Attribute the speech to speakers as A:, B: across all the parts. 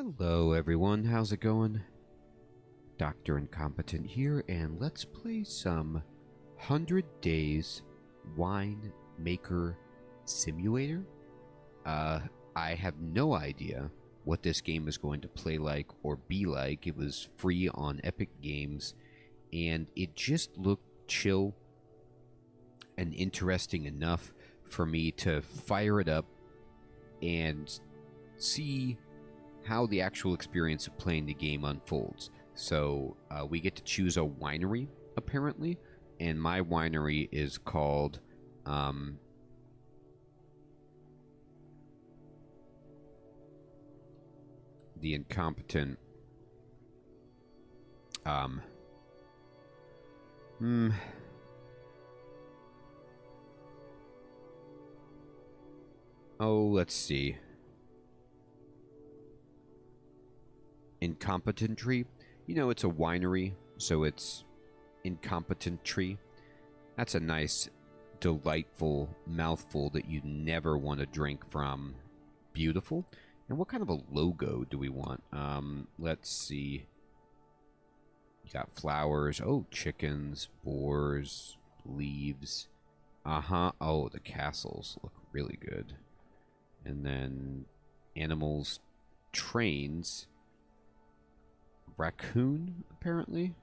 A: Hello everyone, how's it going? Dr. Incompetent here, and let's play some 100 Days Wine Maker Simulator. I have no idea what this game is going to play like or be like. It was free on Epic Games, and it just looked chill and interesting enough for me to fire it up and see how the actual experience of playing the game unfolds. So we get to choose a winery, apparently, and my winery is called the Incompetent oh, let's see. Incompetent Tree. You know, it's a winery, so it's Incompetent Tree. That's a nice, delightful mouthful that you never want to drink from. Beautiful. And what kind of a logo do we want? Let's see. You got flowers. Oh, chickens, boars, leaves. Uh-huh. Oh, the castles look really good. And then animals, trains. Raccoon, apparently,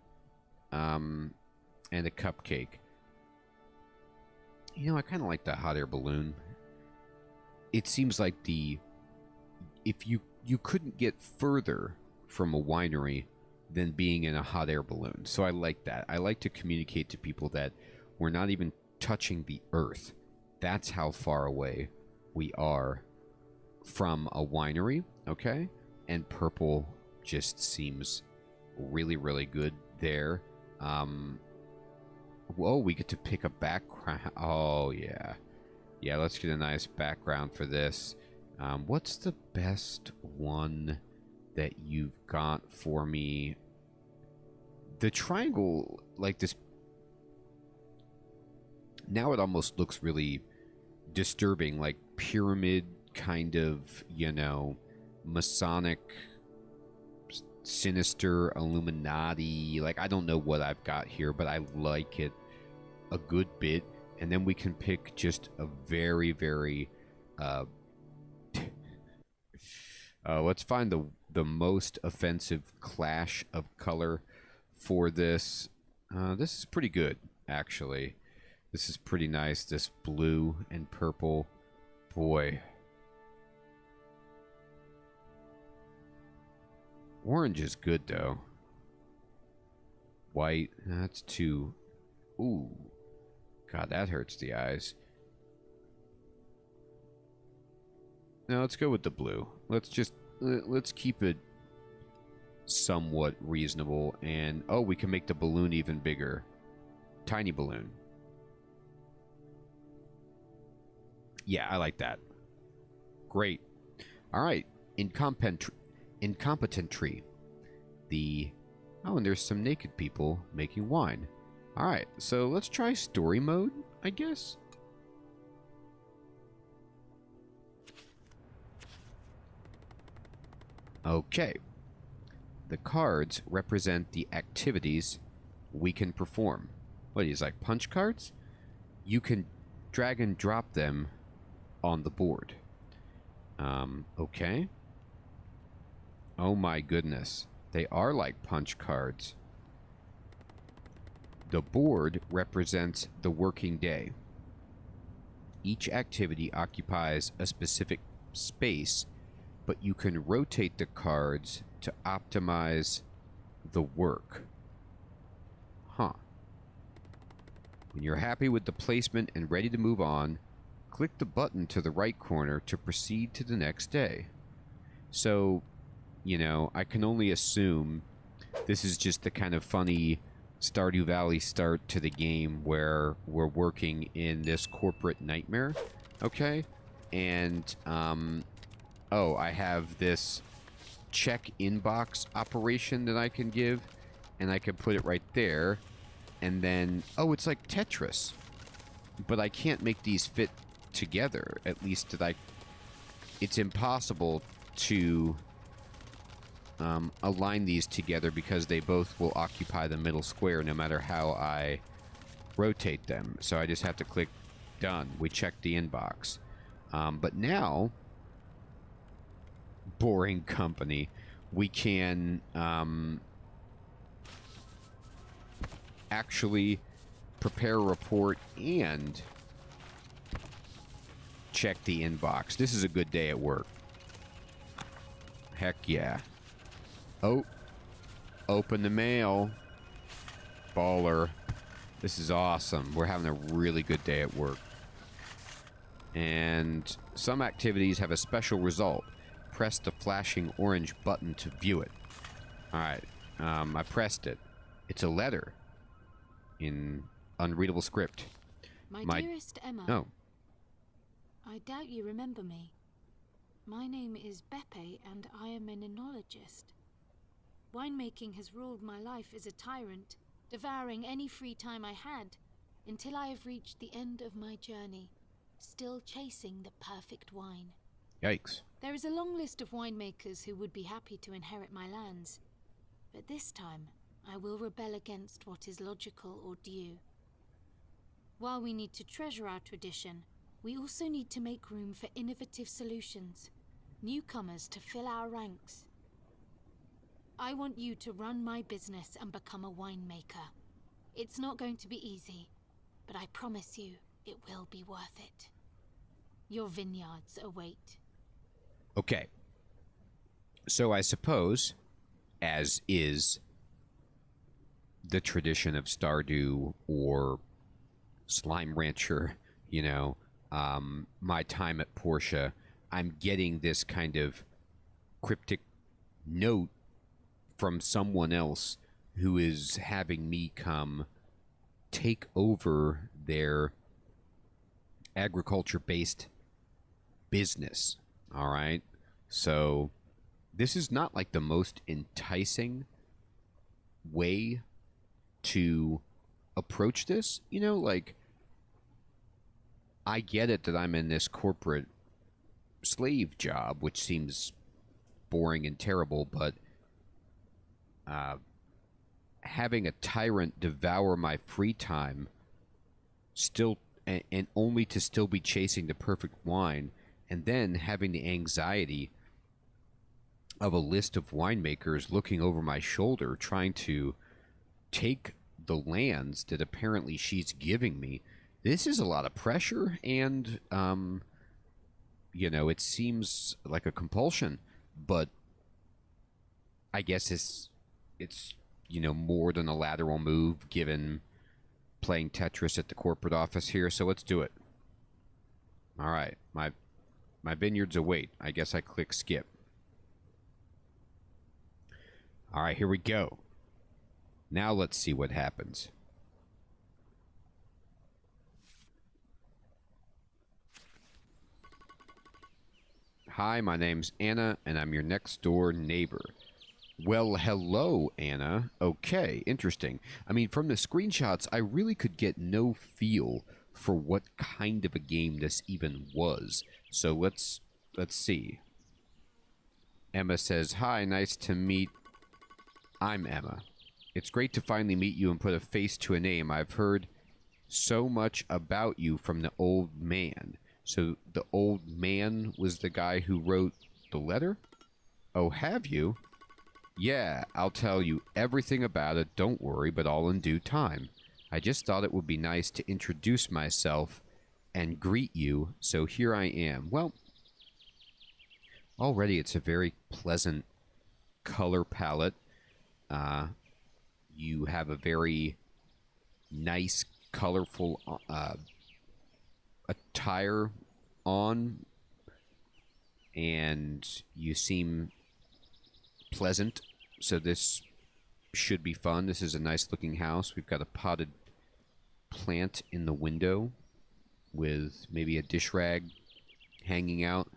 A: and a cupcake. You know, I kind of like that hot air balloon. It seems like if you couldn't get further from a winery than being in a hot air balloon. So I like that. I like to communicate to people that we're not even touching the earth. That's how far away we are from a winery, okay? And purple just seems really, really good there. Whoa, we get to pick a background. Oh, yeah. Yeah, let's get a nice background for this. What's the best one that you've got for me? The triangle, like this. Now it almost looks really disturbing, like pyramid kind of, you know, Masonic, sinister, Illuminati. Like, I don't know what I've got here, but I like it a good bit. And then we can pick just a very, very let's find the most offensive clash of color for this. This is pretty good, actually. This is pretty nice, this blue and purple. Boy, orange is good, though. White, that's too... Ooh. God, that hurts the eyes. Now, let's go with the blue. Let's keep it somewhat reasonable. And, oh, we can make the balloon even bigger. Tiny balloon. Yeah, I like that. Great. All right. Incompetent Tree. Oh, and there's some naked people making wine. Alright, so let's try story mode, I guess. Okay. The cards represent the activities we can perform. What, these like punch cards? You can drag and drop them on the board. Okay. Oh my goodness. They are like punch cards. The board represents the working day. Each activity occupies a specific space, but you can rotate the cards to optimize the work. Huh. When you're happy with the placement and ready to move on, click the button to the right corner to proceed to the next day. So, you know, I can only assume this is just the kind of funny Stardew Valley start to the game where we're working in this corporate nightmare, okay? And, oh, I have this check inbox operation that I can give, and I can put it right there, and then, oh, it's like Tetris, but I can't make these fit together, at least that it's impossible to align these together because they both will occupy the middle square no matter how I rotate them. So I just have to click done. We check the inbox. But now, boring company, we can actually prepare a report and check the inbox. This is a good day at work. Heck yeah. Oh, open the mail. Baller. This is awesome. We're having a really good day at work. And some activities have a special result. Press the flashing orange button to view it. Alright, I pressed it. It's a letter in unreadable script.
B: My dearest Emma.
A: Oh.
B: I doubt you remember me. My name is Beppe, and I am an enologist. Winemaking has ruled my life as a tyrant, devouring any free time I had, until I have reached the end of my journey, still chasing the perfect wine.
A: Yikes.
B: There is a long list of winemakers who would be happy to inherit my lands, but this time I will rebel against what is logical or due. While we need to treasure our tradition, we also need to make room for innovative solutions, newcomers to fill our ranks. I want you to run my business and become a winemaker. It's not going to be easy, but I promise you it will be worth it. Your vineyards await.
A: Okay. So I suppose, as is the tradition of Stardew or Slime Rancher, you know, my time at Porsche, I'm getting this kind of cryptic note from someone else who is having me come take over their agriculture-based business. All right? So this is not like the most enticing way to approach this. You know, like, I get it that I'm in this corporate slave job, which seems boring and terrible, but having a tyrant devour my free time still and only to still be chasing the perfect wine, and then having the anxiety of a list of winemakers looking over my shoulder trying to take the lands that apparently she's giving me. This is a lot of pressure, and you know, it seems like a compulsion, but I guess it's you know, more than a lateral move given playing Tetris at the corporate office here, so let's do it. All right, my vineyards await. I guess I click skip. All right, here we go. Now let's see what happens. Hi, my name's Anna, and I'm your next door neighbor. Well, hello, Anna. Okay, interesting. I mean, from the screenshots, I really could get no feel for what kind of a game this even was. So let's see. Emma says, "Hi, nice to meet. I'm Emma. It's great to finally meet you and put a face to a name. I've heard so much about you from the old man." So the old man was the guy who wrote the letter? Oh, have you? Yeah, I'll tell you everything about it, don't worry, but all in due time. I just thought it would be nice to introduce myself and greet you, so here I am. Well, already it's a very pleasant color palette. You have a very nice, colorful attire on, and you seem pleasant, so this should be fun. This is a nice looking house. We've got a potted plant in the window with maybe a dish rag hanging out.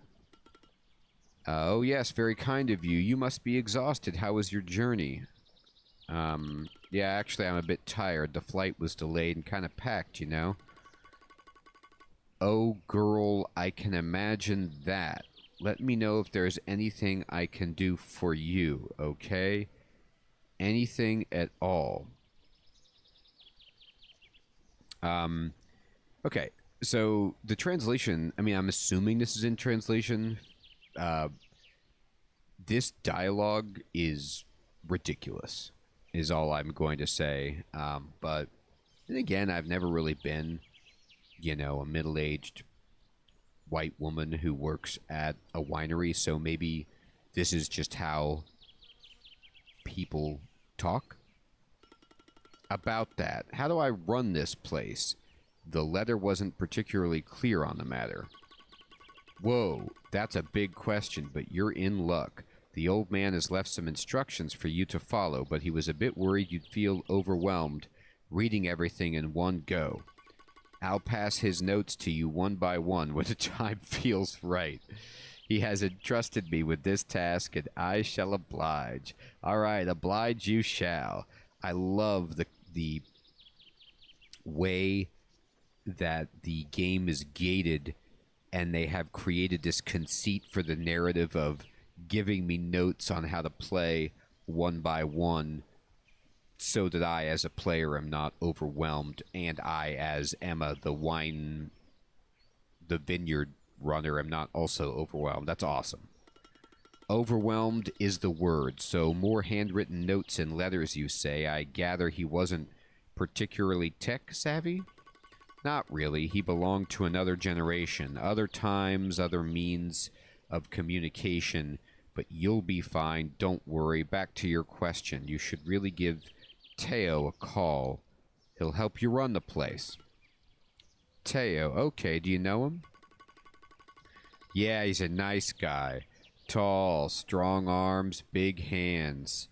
A: Oh yes, very kind of you. You must be exhausted. How was your journey? Yeah, actually I'm a bit tired. The flight was delayed and kind of packed, you know. Oh girl, I can imagine that. Let me know if there's anything I can do for you, okay? Anything at all. Okay, so the translation, I mean, I'm assuming this is in translation. This dialogue is ridiculous, is all I'm going to say. But then again, I've never really been, you know, a middle-aged white woman who works at a winery, so maybe this is just how people talk. About that, how do I run this place? The letter wasn't particularly clear on the matter. Whoa, that's a big question, but you're in luck. The old man has left some instructions for you to follow, but he was a bit worried you'd feel overwhelmed reading everything in one go. I'll pass his notes to you one by one when the time feels right. He has entrusted me with this task, and I shall oblige. All right, oblige you shall. I love the way that the game is gated, and they have created this conceit for the narrative of giving me notes on how to play one by one so that I, as a player, am not overwhelmed, and I, as Emma, the vineyard runner, am not also overwhelmed. That's awesome. Overwhelmed is the word, so more handwritten notes and letters, you say. I gather he wasn't particularly tech-savvy? Not really. He belonged to another generation, other times, other means of communication, but you'll be fine. Don't worry. Back to your question. You should really give Teo a call. He'll help you run the place. Teo, okay, do you know him? Yeah, he's a nice guy. Tall, strong arms, big hands.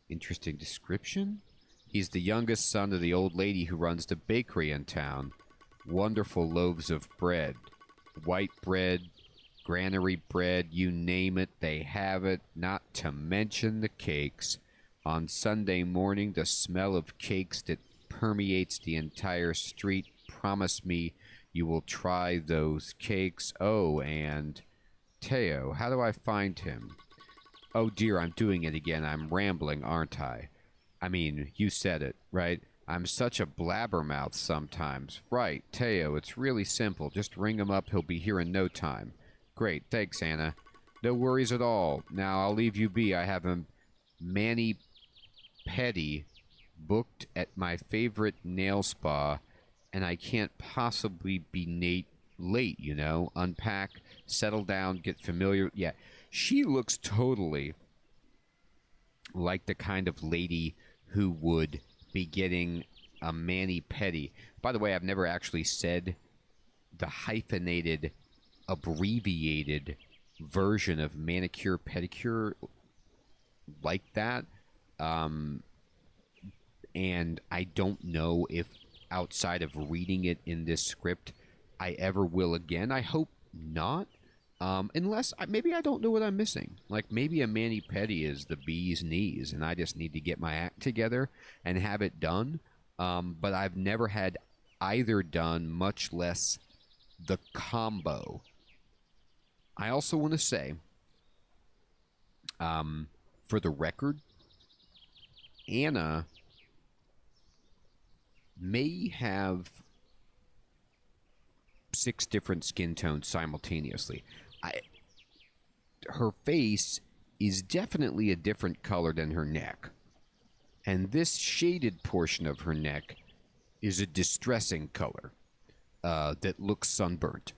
A: Interesting description? He's the youngest son of the old lady who runs the bakery in town. Wonderful loaves of bread. White bread, granary bread, you name it, they have it, not to mention the cakes. On Sunday morning, the smell of cakes that permeates the entire street. Promise me you will try those cakes. Oh, and Teo, how do I find him? Oh dear, I'm doing it again. I'm rambling, aren't I? I mean, you said it, right? I'm such a blabbermouth sometimes. Right, Teo, it's really simple. Just ring him up. He'll be here in no time. Great, thanks, Anna. No worries at all. Now, I'll leave you be. I have a mani-pedi booked at my favorite nail spa, and I can't possibly be late, you know? Unpack, settle down, get familiar. Yeah, she looks totally like the kind of lady who would be getting a mani-pedi. By the way, I've never actually said the hyphenated, abbreviated version of manicure, pedicure like that. And I don't know if outside of reading it in this script, I ever will again. I hope not. Unless, maybe I don't know what I'm missing. Like, maybe a mani-pedi is the bee's knees, and I just need to get my act together and have it done. But I've never had either done, much less the combo. I also want to say, for the record, Anna may have 6 different skin tones simultaneously. Her face is definitely a different color than her neck. And this shaded portion of her neck is a distressing color that looks sunburnt.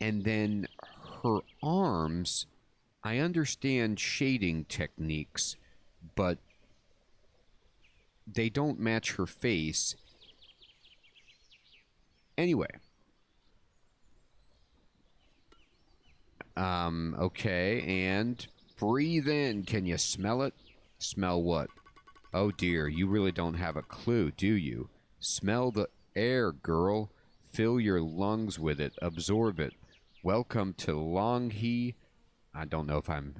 A: And then her arms, I understand shading techniques, but they don't match her face. Anyway. Okay, and breathe in. Can you smell it? Smell what? Oh dear, you really don't have a clue, do you? Smell the air, girl. Fill your lungs with it. Absorb it. Welcome to Longhe. I don't know if I'm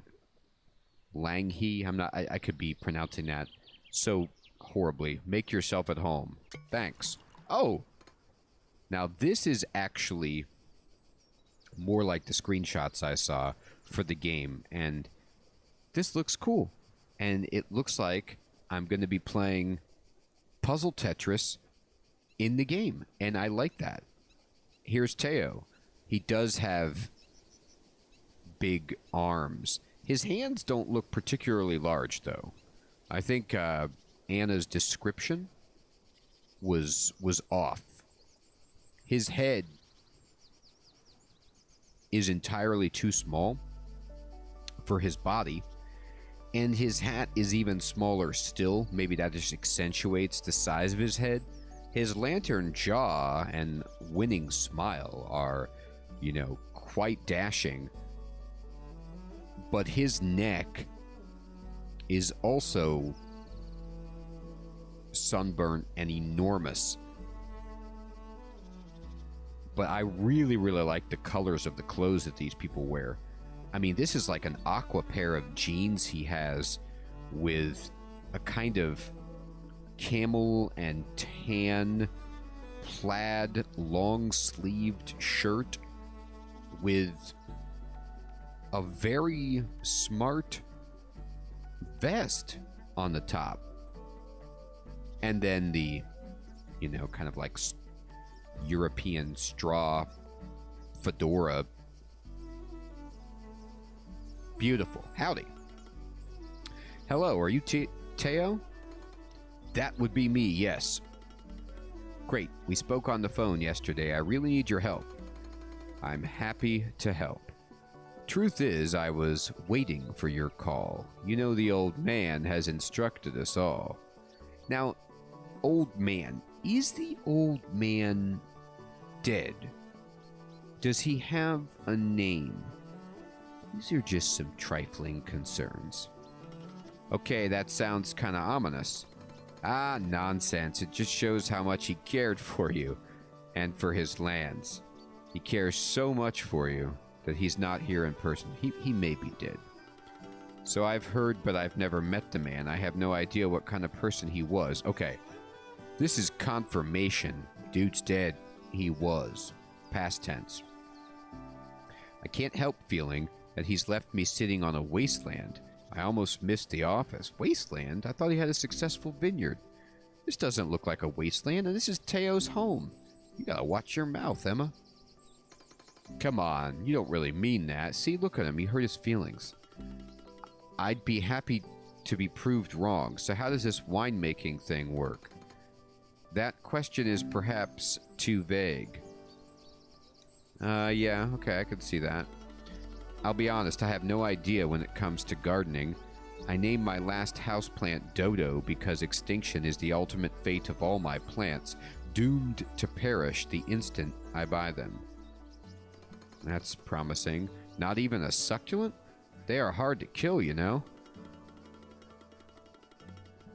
A: Langhe. I'm not. I could be pronouncing that so horribly. Make yourself at home. Thanks. Oh! Now this is actually more like the screenshots I saw for the game. And this looks cool. And it looks like I'm going to be playing puzzle Tetris in the game. And I like that. Here's Teo. He does have big arms. His hands don't look particularly large, though. I think Anna's description was off. His head is entirely too small for his body, and his hat is even smaller still. Maybe that just accentuates the size of his head. His lantern jaw and winning smile are, you know, quite dashing. But his neck is also sunburnt and enormous. But I really, really like the colors of the clothes that these people wear. I mean, this is like an aqua pair of jeans he has with a kind of camel and tan plaid long-sleeved shirt with a very smart vest on the top. And then the, you know, kind of like European straw fedora. Beautiful. Howdy. Hello, are you Teo? That would be me, yes. Great. We spoke on the phone yesterday. I really need your help. I'm happy to help. Truth is, I was waiting for your call. You know, the old man has instructed us all. Now, old man, is the old man dead? Does he have a name? These are just some trifling concerns. Okay, that sounds kind of ominous. Ah, nonsense. It just shows how much he cared for you and for his lands. He cares so much for you that he's not here in person. He may be dead. So I've heard, but I've never met the man. I have no idea what kind of person he was. Okay, this is confirmation. Dude's dead. He was. Past tense. I can't help feeling that he's left me sitting on a wasteland. I almost missed the office. Wasteland? I thought he had a successful vineyard. This doesn't look like a wasteland, and this is Teo's home. You gotta watch your mouth, Emma. Come on, you don't really mean that. See, look at him. He hurt his feelings. I'd be happy to be proved wrong. So how does this winemaking thing work? That question is perhaps too vague. Yeah, okay, I could see that. I'll be honest, I have no idea when it comes to gardening. I named my last houseplant Dodo because extinction is the ultimate fate of all my plants, doomed to perish the instant I buy them. That's promising. Not even a succulent? They are hard to kill, you know.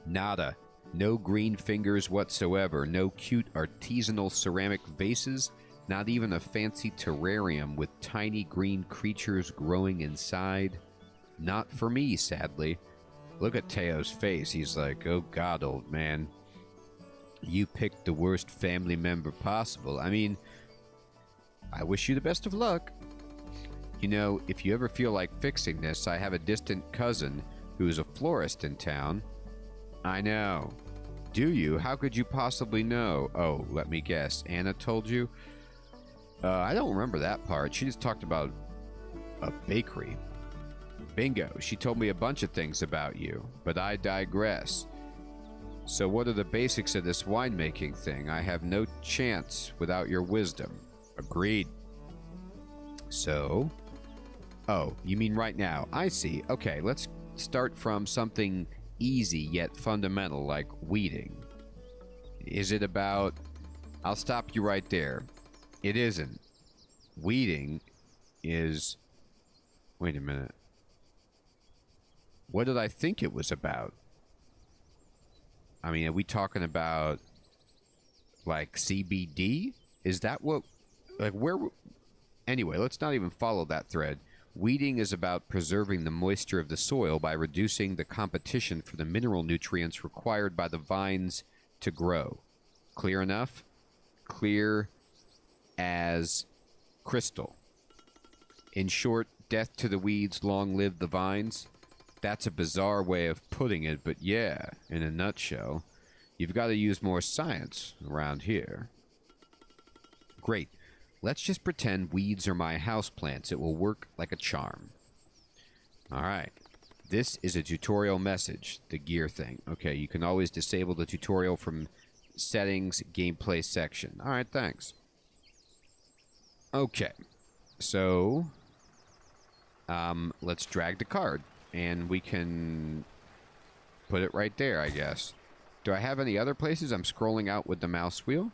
A: Nada. No green fingers whatsoever. No cute artisanal ceramic vases. Not even a fancy terrarium with tiny green creatures growing inside. Not for me, sadly. Look at Teo's face. He's like, oh God, old man. You picked the worst family member possible. I mean, I wish you the best of luck. You know, if you ever feel like fixing this, I have a distant cousin who is a florist in town. I know. Do you? How could you possibly know? Oh, let me guess. Anna told you? I don't remember that part. She just talked about a bakery. Bingo. She told me a bunch of things about you, but I digress. So what are the basics of this winemaking thing? I have no chance without your wisdom. Agreed. So? Oh, you mean right now. I see. Okay, let's start from something easy yet fundamental like weeding. Is it about... I'll stop you right there. It isn't. Weeding is... Wait a minute. What did I think it was about? I mean, are we talking about like CBD? Is that what... Like where... Anyway, let's not even follow that thread. Weeding is about preserving the moisture of the soil by reducing the competition for the mineral nutrients required by the vines to grow. Clear enough? Clear as crystal. In short, death to the weeds, long live the vines. That's a bizarre way of putting it, but yeah, in a nutshell, you've got to use more science around here. Great. Let's just pretend weeds are my houseplants. It will work like a charm. Alright. This is a tutorial message, the gear thing. Okay, you can always disable the tutorial from settings, gameplay section. Alright, thanks. Okay. So, let's drag the card. And we can put it right there, I guess. Do I have any other places? I'm scrolling out with the mouse wheel.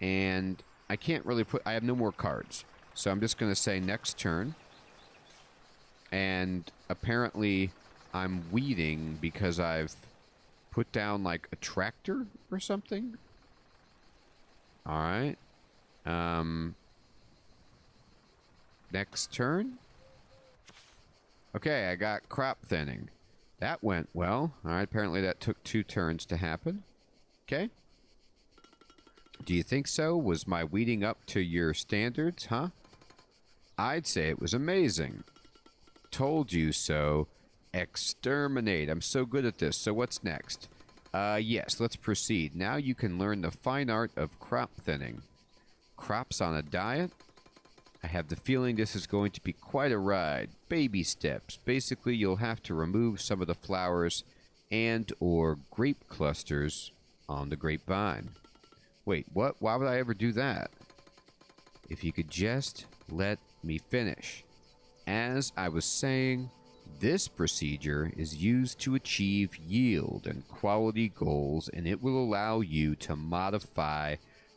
A: And I can't really put... I have no more cards. So I'm just going to say next turn. And apparently I'm weeding because I've put down like a tractor or something. Alright. Next turn. Okay, I got crop thinning. That went well. Alright, apparently that took 2 turns to happen. Okay. Do you think so? Was my weeding up to your standards, huh? I'd say it was amazing. Told you so. Exterminate. I'm so good at this. So what's next? Yes, let's proceed. Now you can learn the fine art of crop thinning. Crops on a diet? I have the feeling this is going to be quite a ride. Baby steps. Basically, you'll have to remove some of the flowers and or grape clusters on the grapevine. Wait, what? Why would I ever do that? If you could just let me finish. As I was saying, this procedure is used to achieve yield and quality goals, and it will allow you to modify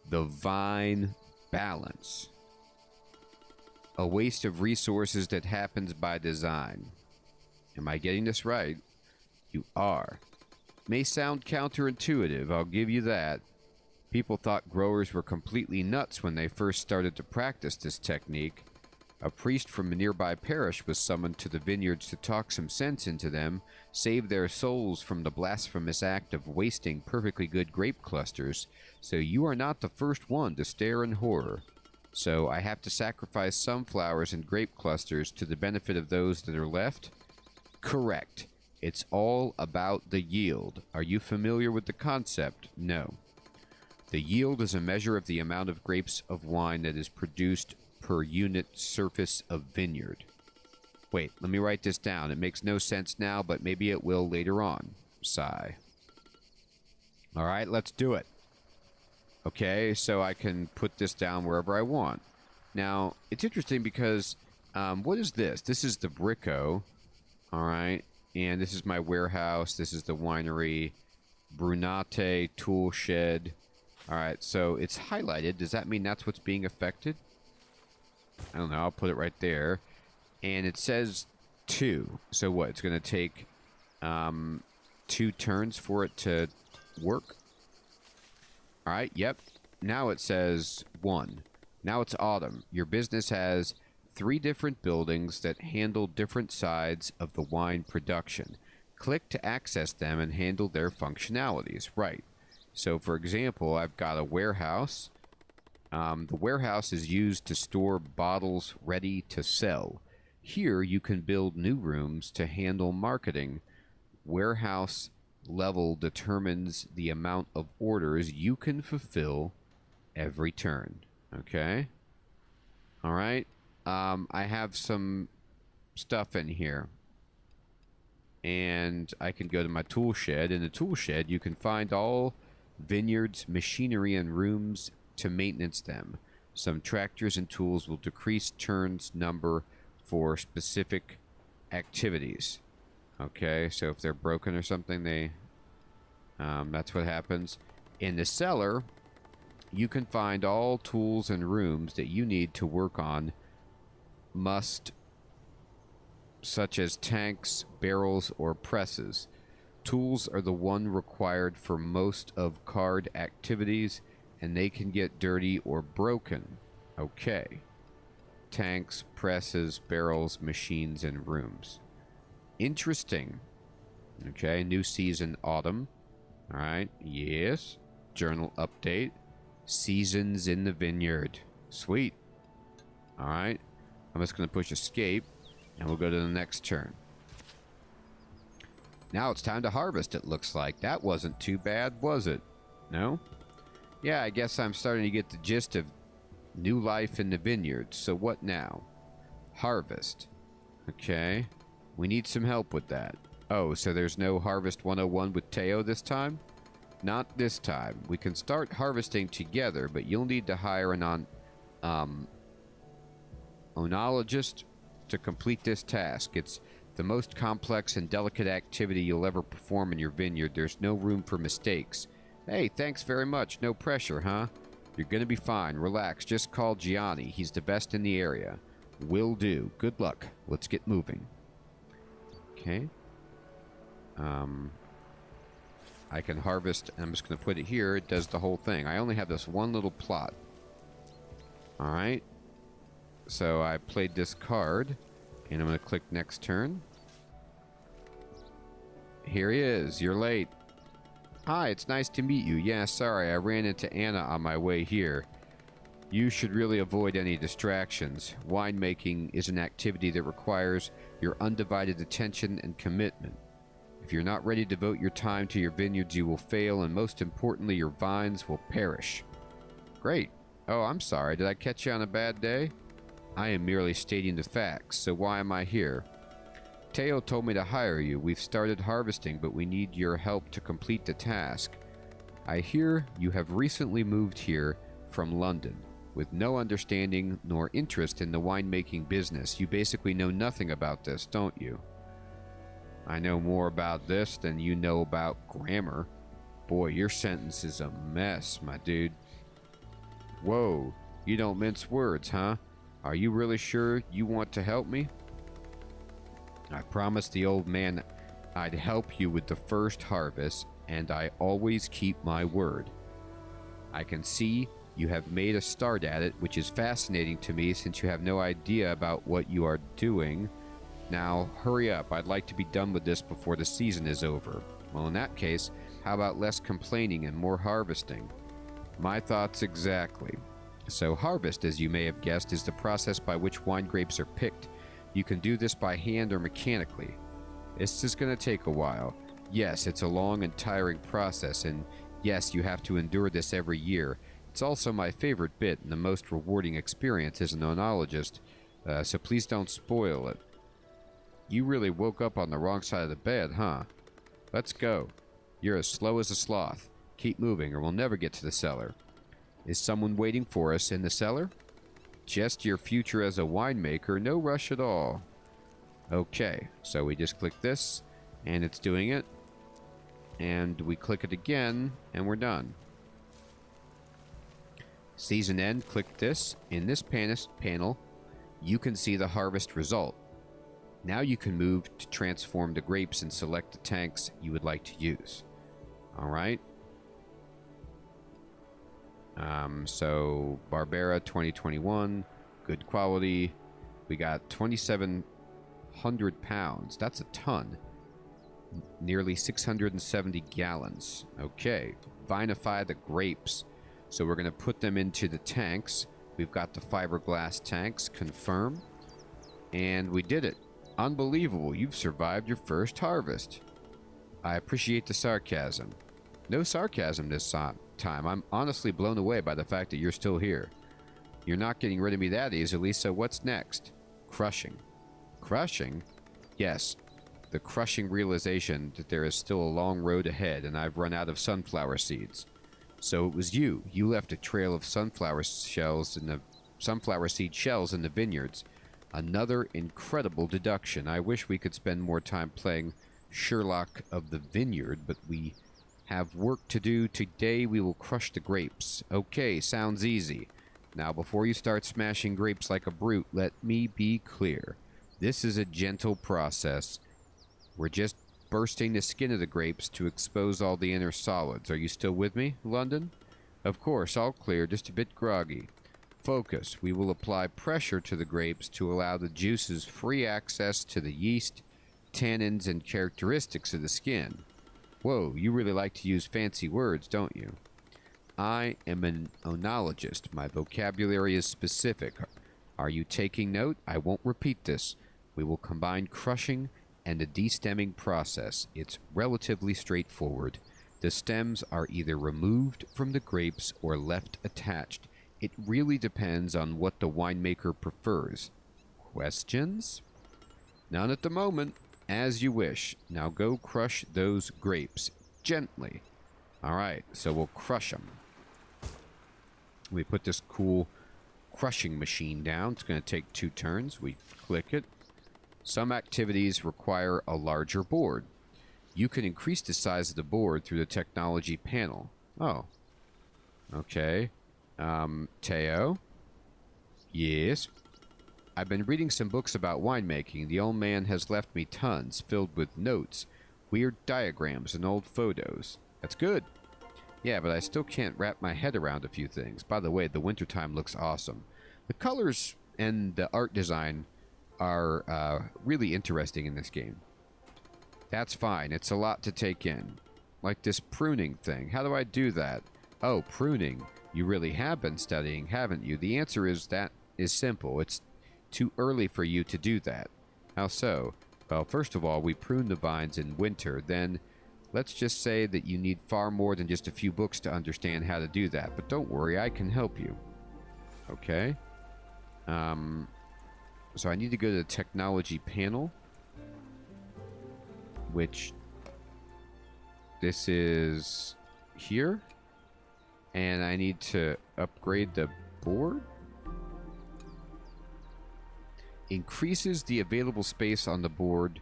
A: the vine balance. A waste of resources that happens by design. Am I getting this right? You are. May sound counterintuitive, I'll give you that. People thought growers were completely nuts when they first started to practice this technique. A priest from a nearby parish was summoned to the vineyards to talk some sense into them, save their souls from the blasphemous act of wasting perfectly good grape clusters, so you are not the first one to stare in horror. So I have to sacrifice some flowers and grape clusters to the benefit of those that are left? Correct. It's all about the yield. Are you familiar with the concept? No. The yield is a measure of the amount of grapes of wine that is produced per unit surface of vineyard. Wait, let me write this down. It makes no sense now, but maybe it will later on. Sigh. Alright, let's do it. Okay, so I can put this down wherever I want. Now, it's interesting because, what is this? This is the Bricko. Alright, and this is my warehouse. This is the winery. Brunate tool shed. Alright, so it's highlighted. Does that mean that's what's being affected? I don't know. I'll put it right there. And it says 2. So what? It's going to take 2 turns for it to work? Alright, yep. Now it says 1. Now it's autumn. Your business has 3 different buildings that handle different sides of the wine production. Click to access them and handle their functionalities. Right. So, for example, I've got a warehouse. The warehouse is used to store bottles ready to sell. Here, you can build new rooms to handle marketing. Warehouse level determines the amount of orders you can fulfill every turn. Okay? Alright. I have some stuff in here. And I can go to my tool shed. In the tool shed, you can find all vineyards, machinery, and rooms to maintenance them. Some tractors and tools will decrease turns number for specific activities. Okay, so if they're broken or something, they that's what happens. In the cellar, you can find all tools and rooms that you need to work on such as tanks, barrels, or presses. Tools are the one required for most of card activities, and they can get dirty or broken. Okay. Tanks, presses, barrels, machines, and rooms. Interesting. Okay, new season, autumn. Alright, yes. Journal update. Seasons in the vineyard. Sweet. Alright. I'm just going to push escape, and we'll go to the next turn. Now it's time to harvest, it looks like. That wasn't too bad, was it? No? Yeah, I guess I'm starting to get the gist of new life in the vineyard. So what now? Harvest. Okay. We need some help with that. Oh, so there's no Harvest 101 with Teo this time? Not this time. We can start harvesting together, but you'll need to hire an oenologist to complete this task. It's the most complex and delicate activity you'll ever perform in your vineyard. There's no room for mistakes. Hey, thanks very much. No pressure, huh? You're gonna be fine. Relax. Just call Gianni. He's the best in the area. Will do. Good luck. Let's get moving. Okay. I can harvest. I'm just gonna put it here. It does the whole thing. I only have this one little plot. Alright. So I played this card. And I'm going to click next turn. Here he is. You're late. Hi, it's nice to meet you. Yeah, sorry, I ran into Anna on my way here. You should really avoid any distractions. Winemaking is an activity that requires your undivided attention and commitment. If you're not ready to devote your time to your vineyards, you will fail, and most importantly, your vines will perish. Great. Oh, I'm sorry. Did I catch you on a bad day? I am merely stating the facts, so why am I here? Teo told me to hire you. We've started harvesting, but we need your help to complete the task. I hear you have recently moved here from London, with no understanding nor interest in the winemaking business. You basically know nothing about this, don't you? I know more about this than you know about grammar. Boy, your sentence is a mess, my dude. Whoa, you don't mince words, huh? Are you really sure you want to help me? I promised the old man I'd help you with the first harvest, and I always keep my word. I can see you have made a start at it, which is fascinating to me since you have no idea about what you are doing. Now, hurry up. I'd like to be done with this before the season is over. Well, in that case, how about less complaining and more harvesting? My thoughts exactly. So harvest, as you may have guessed, is the process by which wine grapes are picked. You can do this by hand or mechanically. This is going to take a while. Yes, it's a long and tiring process, and yes, you have to endure this every year. It's also my favorite bit and the most rewarding experience as an oenologist, so please don't spoil it. You really woke up on the wrong side of the bed, huh? Let's go. You're as slow as a sloth. Keep moving or we'll never get to the cellar. Is someone waiting for us in the cellar? Just your future as a winemaker, no rush at all. Okay, so we just click this, and it's doing it. And we click it again, and we're done. Season end, click this. In this panel, you can see the harvest result. Now you can move to transform the grapes and select the tanks you would like to use. Alright. So Barbera 2021, good quality. We got 2,700 pounds. That's a ton. Nearly 670 gallons. Okay. Vinify the grapes. So we're going to put them into the tanks. We've got the fiberglass tanks. Confirm. And we did it. Unbelievable. You've survived your first harvest. I appreciate the sarcasm. No sarcasm this time. I'm honestly blown away by the fact that you're still here. You're not getting rid of me that easily, so what's next? Crushing. Crushing? Yes. The crushing realization that there is still a long road ahead and I've run out of sunflower seeds. So it was you. You left a trail of sunflower seed shells in the vineyards. Another incredible deduction. I wish we could spend more time playing Sherlock of the Vineyard, but we have work to do. Today we will crush the grapes. Okay, sounds easy. Now before you start smashing grapes like a brute, let me be clear. This is a gentle process. We're just bursting the skin of the grapes to expose all the inner solids. Are you still with me, London? Of course, all clear, just a bit groggy. Focus. We will apply pressure to the grapes to allow the juices free access to the yeast, tannins, and characteristics of the skin. Whoa, you really like to use fancy words, don't you? I am an oenologist. My vocabulary is specific. Are you taking note? I won't repeat this. We will combine crushing and a destemming process. It's relatively straightforward. The stems are either removed from the grapes or left attached. It really depends on what the winemaker prefers. Questions? None at the moment. As you wish. Now go crush those grapes. Gently. Alright, so we'll crush them. We put this cool crushing machine down. It's going to take 2 turns. We click it. Some activities require a larger board. You can increase the size of the board through the technology panel. Oh. Okay. Teo? Yes? I've been reading some books about winemaking. The old man has left me tons, filled with notes, weird diagrams, and old photos. That's good. Yeah, but I still can't wrap my head around a few things. By the way, the wintertime looks awesome. The colors and the art design are really interesting in this game. That's fine. It's a lot to take in. Like this pruning thing. How do I do that? Oh, pruning. You really have been studying, haven't you? The answer is that is simple. It's too early for you to do that. How so? Well, first of all, we prune the vines in winter. Then, let's just say that you need far more than just a few books to understand how to do that. But don't worry, I can help you. Okay. So I need to go to the technology panel, which this is here, and I need to upgrade the board. Increases the available space on the board,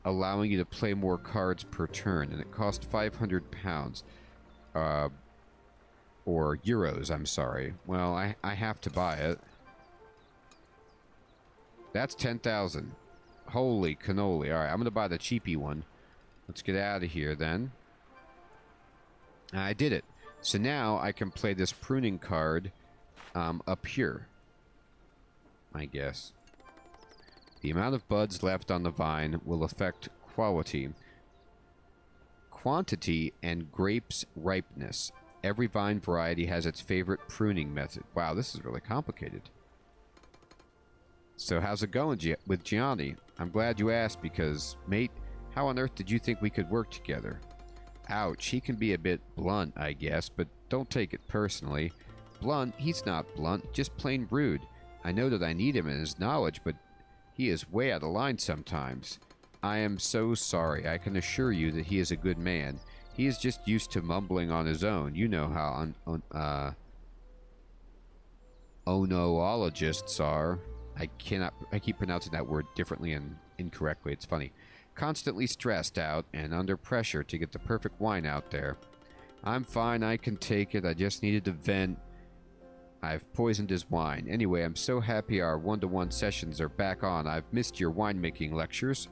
A: allowing you to play more cards per turn, and it costs 500 pounds. Or euros, I'm sorry. Well, I have to buy it. That's 10,000. Holy cannoli. Alright, I'm going to buy the cheapy one. Let's get out of here, then. I did it. So now I can play this pruning card up here, I guess. The amount of buds left on the vine will affect quality, quantity, and grapes' ripeness. Every vine variety has its favorite pruning method. Wow, this is really complicated. So how's it going with Gianni? I'm glad you asked because, mate, how on earth did you think we could work together? Ouch, he can be a bit blunt, I guess, but don't take it personally. Blunt? He's not blunt, just plain rude. I know that I need him and his knowledge, but he is way out of line sometimes. I am so sorry. I can assure you that he is a good man. He is just used to mumbling on his own. You know how onologists are. I keep pronouncing that word differently and incorrectly. It's funny. Constantly stressed out and under pressure to get the perfect wine out there. I'm fine. I can take it. I just needed to vent. I've poisoned his wine. Anyway, I'm so happy our one-to-one sessions are back on. I've missed your winemaking lectures.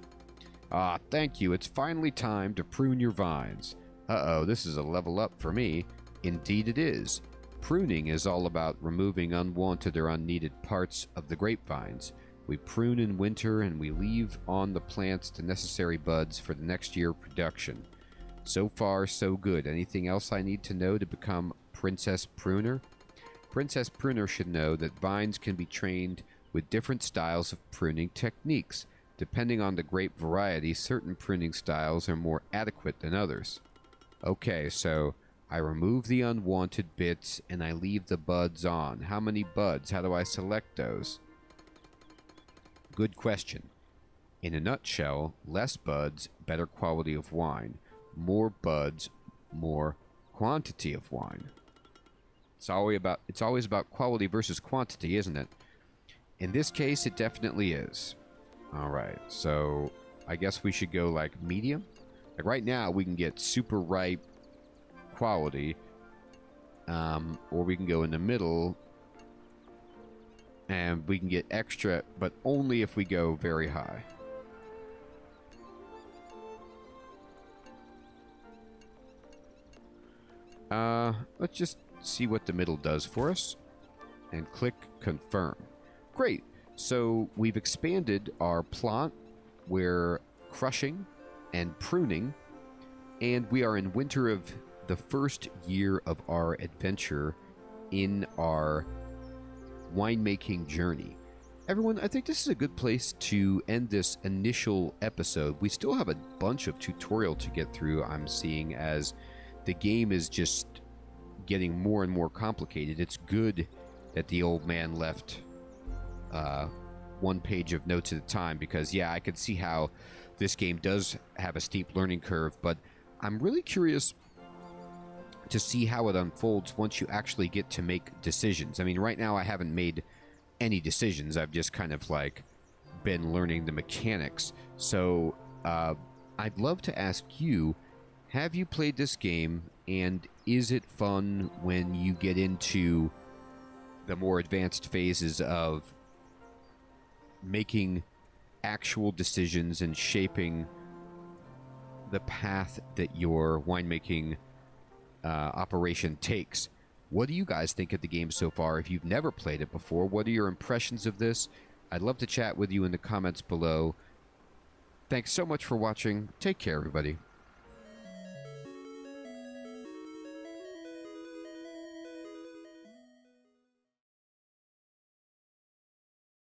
A: Ah, thank you. It's finally time to prune your vines. Uh-oh, this is a level up for me. Indeed it is. Pruning is all about removing unwanted or unneeded parts of the grapevines. We prune in winter and we leave on the plants the necessary buds for the next year production. So far, so good. Anything else I need to know to become Princess Pruner? Princess Pruner should know that vines can be trained with different styles of pruning techniques. Depending on the grape variety, certain pruning styles are more adequate than others. Okay, so I remove the unwanted bits and I leave the buds on. How many buds? How do I select those? Good question. In a nutshell, less buds, better quality of wine. More buds, more quantity of wine. It's always about quality versus quantity, isn't it? In this case, it definitely is. Alright, so I guess we should go like medium. Like right now, we can get super ripe quality, or we can go in the middle, and we can get extra, but only if we go very high. Let's just see what the middle does for us, and click confirm. Great. So we've expanded our plot. We're crushing and pruning, and we are in winter of the first year of our adventure in our winemaking journey. everyone, I think this is a good place to end this initial episode. We still have a bunch of tutorial to get through, I'm seeing, as the game is just getting more and more complicated. It's good that the old man left one page of notes at a time, because, yeah, I could see how this game does have a steep learning curve, but I'm really curious to see how it unfolds once you actually get to make decisions. I mean, right now I haven't made any decisions. I've just kind of like been learning the mechanics. So I'd love to ask you, have you played this game, and is it fun when you get into the more advanced phases of making actual decisions and shaping the path that your winemaking operation takes? What do you guys think of the game so far? If you've never played it before, what are your impressions of this? I'd love to chat with you in the comments below. Thanks so much for watching. Take care, everybody.